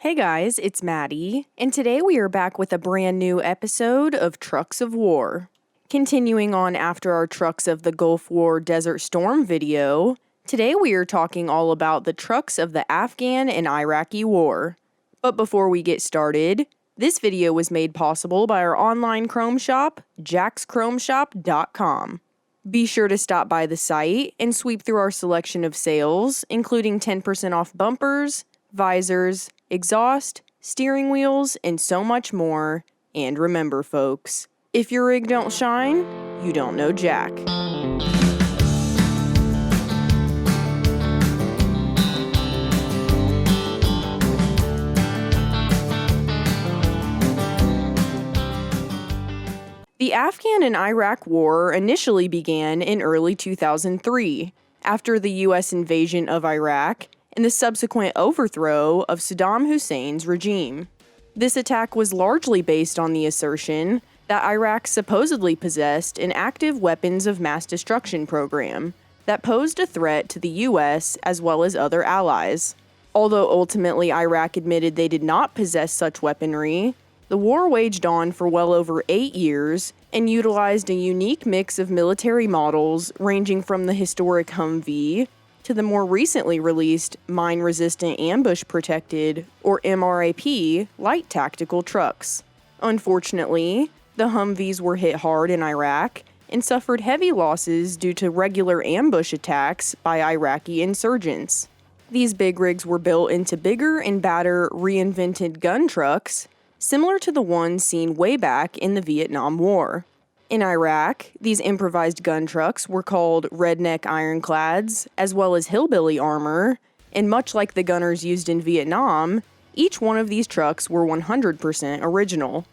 Hey guys, it's Maddie, and today we are back with a brand new episode of Trucks of War. Continuing on after our Trucks of the Gulf War Desert Storm video, today we are talking all about the trucks of the Afghan and Iraqi War. But before we get started, this video was made possible by our online Chrome shop, jaxchromeshop.com. Be sure to stop by the site and sweep through our selection of sales, including 10% off bumpers, visors, exhaust, steering wheels, and so much more. And remember, folks, if your rig don't shine, you don't know jack. The Afghan and Iraq War initially began in early 2003, after the U.S. invasion of Iraq and the subsequent overthrow of Saddam Hussein's regime. This attack was largely based on the assertion that Iraq supposedly possessed an active weapons of mass destruction program that posed a threat to the U.S. as well as other allies. Although ultimately Iraq admitted they did not possess such weaponry, the war waged on for well over 8 years and utilized a unique mix of military models ranging from the historic Humvee to the more recently released Mine-Resistant Ambush-Protected, or MRAP, light tactical trucks. Unfortunately, the Humvees were hit hard in Iraq and suffered heavy losses due to regular ambush attacks by Iraqi insurgents. These big rigs were built into bigger and badder reinvented gun trucks, similar to the ones seen way back in the Vietnam War. In Iraq, these improvised gun trucks were called redneck ironclads, as well as hillbilly armor, and much like the gunners used in Vietnam, each one of these trucks were 100% original.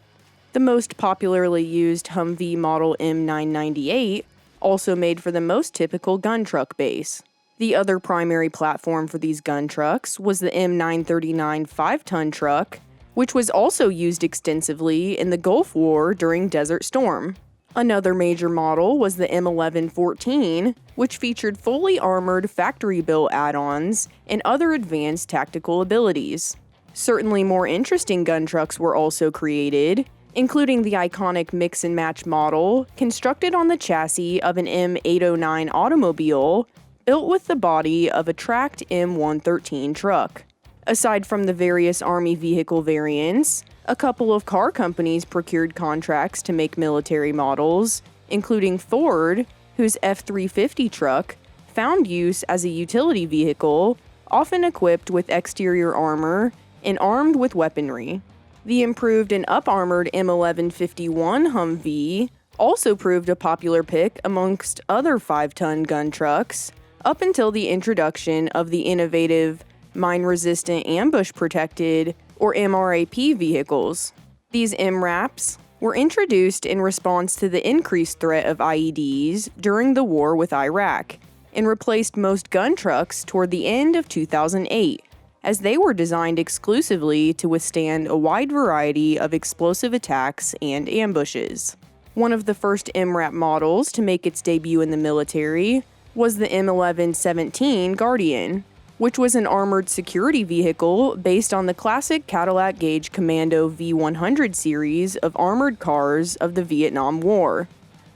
The most popularly used Humvee model M998 also made for the most typical gun truck base. The other primary platform for these gun trucks was the M939 5-ton truck, which was also used extensively in the Gulf War during Desert Storm. Another major model was the M1114, which featured fully armored factory-built add-ons and other advanced tactical abilities. Certainly more interesting gun trucks were also created, including the iconic mix-and-match model constructed on the chassis of an M809 automobile built with the body of a tracked M113 truck. Aside from the various Army vehicle variants, a couple of car companies procured contracts to make military models, including Ford, whose F-350 truck found use as a utility vehicle, often equipped with exterior armor and armed with weaponry. The improved and up-armored M1151 Humvee also proved a popular pick amongst other 5-ton gun trucks, up until the introduction of the innovative Mine-Resistant Ambush-Protected, or MRAP vehicles. These MRAPs were introduced in response to the increased threat of IEDs during the war with Iraq, and replaced most gun trucks toward the end of 2008, as they were designed exclusively to withstand a wide variety of explosive attacks and ambushes. One of the first MRAP models to make its debut in the military was the M1117 Guardian, which was an armored security vehicle based on the classic Cadillac Gauge Commando V100 series of armored cars of the Vietnam War.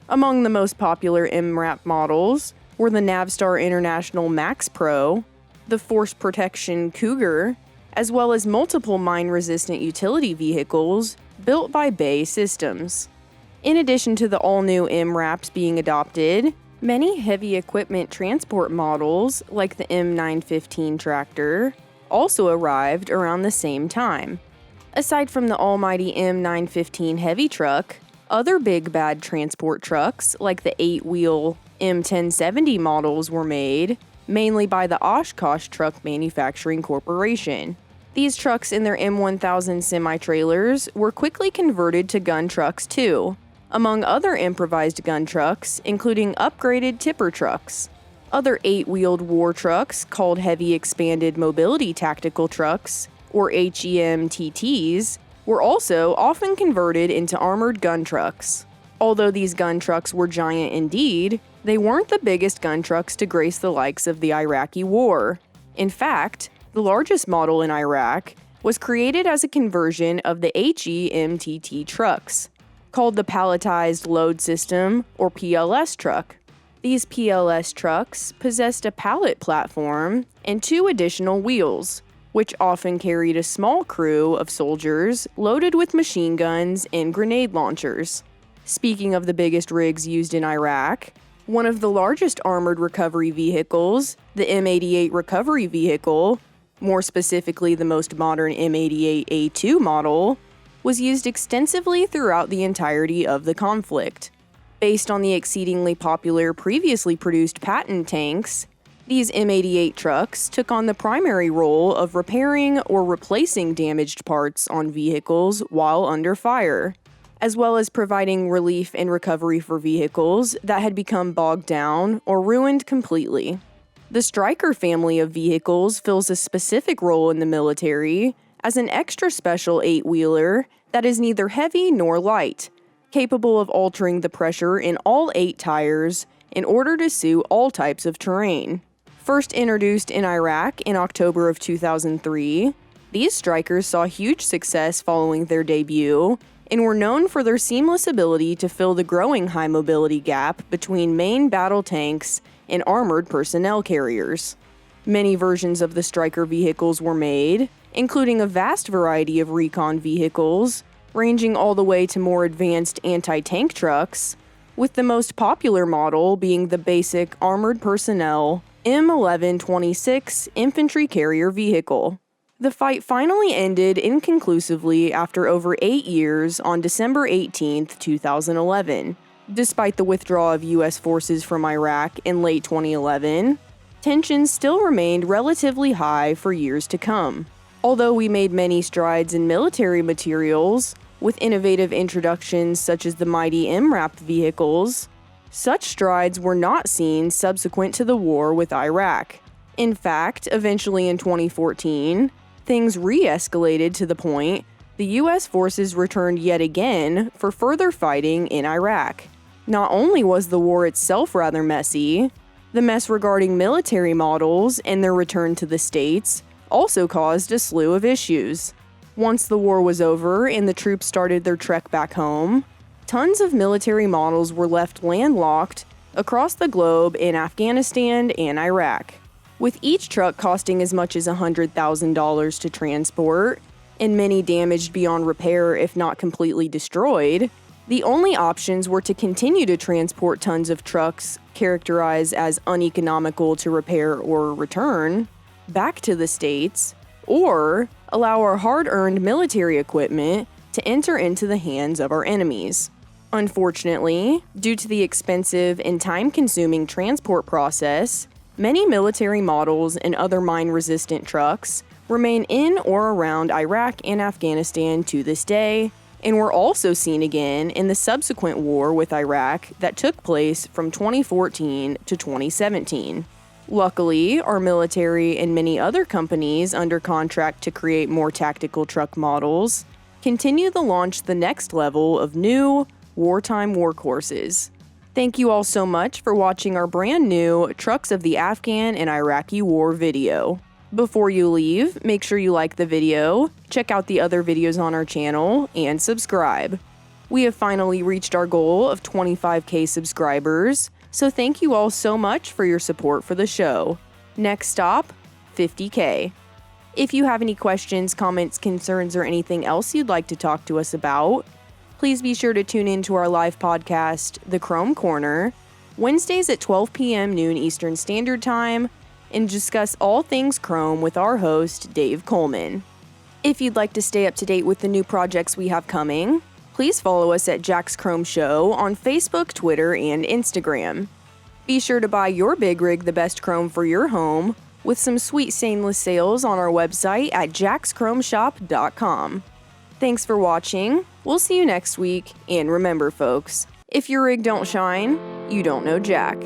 Among the most popular MRAP models were the Navstar International Max Pro, the Force Protection Cougar, as well as multiple mine-resistant utility vehicles built by Bay Systems. In addition to the all-new MRAPs being adopted, many heavy equipment transport models, like the M915 tractor, also arrived around the same time. Aside from the almighty M915 heavy truck, other big bad transport trucks, like the 8-wheel M1070 models, were made, mainly by the Oshkosh Truck Manufacturing Corporation. These trucks and their M1000 semi-trailers were quickly converted to gun trucks too, among other improvised gun trucks, including upgraded tipper trucks. Other 8-wheeled war trucks, called Heavy Expanded Mobility Tactical Trucks, or HEMTTs, were also often converted into armored gun trucks. Although these gun trucks were giant indeed, they weren't the biggest gun trucks to grace the likes of the Iraqi War. In fact, the largest model in Iraq was created as a conversion of the HEMTT trucks, called the Palletized Load System, or PLS truck. These PLS trucks possessed a pallet platform and 2 additional wheels, which often carried a small crew of soldiers loaded with machine guns and grenade launchers. Speaking of the biggest rigs used in Iraq, one of the largest armored recovery vehicles, the M88 recovery vehicle, more specifically the most modern M88A2 model, was used extensively throughout the entirety of the conflict. Based on the exceedingly popular previously produced Patton tanks, these M88 trucks took on the primary role of repairing or replacing damaged parts on vehicles while under fire, as well as providing relief and recovery for vehicles that had become bogged down or ruined completely. The Stryker family of vehicles fills a specific role in the military as an extra special 8-wheeler that is neither heavy nor light, capable of altering the pressure in all 8 tires in order to suit all types of terrain. First introduced in Iraq in October of 2003, these Strykers saw huge success following their debut and were known for their seamless ability to fill the growing high mobility gap between main battle tanks and armored personnel carriers. Many versions of the Stryker vehicles were made, including a vast variety of recon vehicles, ranging all the way to more advanced anti-tank trucks, with the most popular model being the basic armored personnel M1126 infantry carrier vehicle. The fight finally ended inconclusively after over 8 years on December 18, 2011. Despite the withdrawal of U.S. forces from Iraq in late 2011, tensions still remained relatively high for years to come. Although we made many strides in military materials, with innovative introductions such as the mighty MRAP vehicles, such strides were not seen subsequent to the war with Iraq. In fact, eventually in 2014, things re-escalated to the point the U.S. forces returned yet again for further fighting in Iraq. Not only was the war itself rather messy, the mess regarding military models and their return to the States also caused a slew of issues. Once the war was over and the troops started their trek back home, tons of military models were left landlocked across the globe in Afghanistan and Iraq. With each truck costing as much as $100,000 to transport, and many damaged beyond repair if not completely destroyed, the only options were to continue to transport tons of trucks characterized as uneconomical to repair or return back to the States, or allow our hard-earned military equipment to enter into the hands of our enemies. Unfortunately, due to the expensive and time-consuming transport process, many military models and other mine-resistant trucks remain in or around Iraq and Afghanistan to this day, and were also seen again in the subsequent war with Iraq that took place from 2014 to 2017. Luckily, our military and many other companies under contract to create more tactical truck models continue to launch the next level of new wartime workhorses. Thank you all so much for watching our brand new Trucks of the Afghan and Iraqi War video. Before you leave, make sure you like the video, check out the other videos on our channel, and subscribe. We have finally reached our goal of 25K subscribers, so thank you all so much for your support for the show. Next stop, 50K. If you have any questions, comments, concerns, or anything else you'd like to talk to us about, please be sure to tune in to our live podcast, The Chrome Corner, Wednesdays at 12 p.m. noon Eastern Standard Time, and discuss all things Chrome with our host, Dave Coleman. If you'd like to stay up to date with the new projects we have coming, please follow us at Jack's Chrome Show on Facebook, Twitter, and Instagram. Be sure to buy your big rig the best chrome for your home with some sweet stainless sales on our website at jackschromeshop.com. Thanks for watching. We'll see you next week, and remember folks, if your rig don't shine, you don't know Jack.